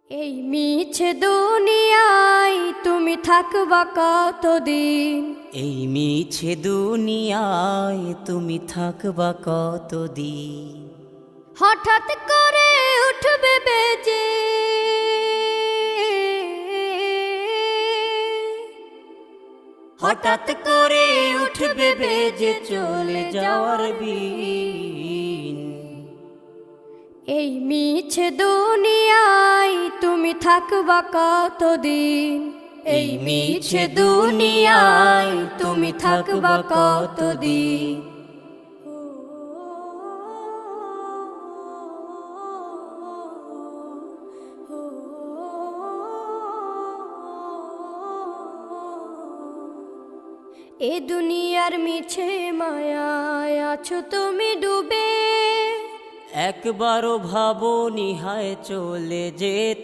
এই মিছে দুনিয়ায় তুমি থাকবা কতদিন? এই মিছে দুনিয়ায় তুমি থাকবা কতদিন? হঠাৎ করে উঠবে বেজে হঠাৎ করে উঠবে বেজে চলে যাওয়ার বিন। এই মিছে দুনিয়ায় তুমি থাকবা কতদিন? এই মিছে দুনিয়ায় তুমি থাকবা কতদিন? এ দুনিয়ার মিছে মায়ায় আছো তুমি ডুবে, একবারও ভাবো নিহায় চলে যেতে।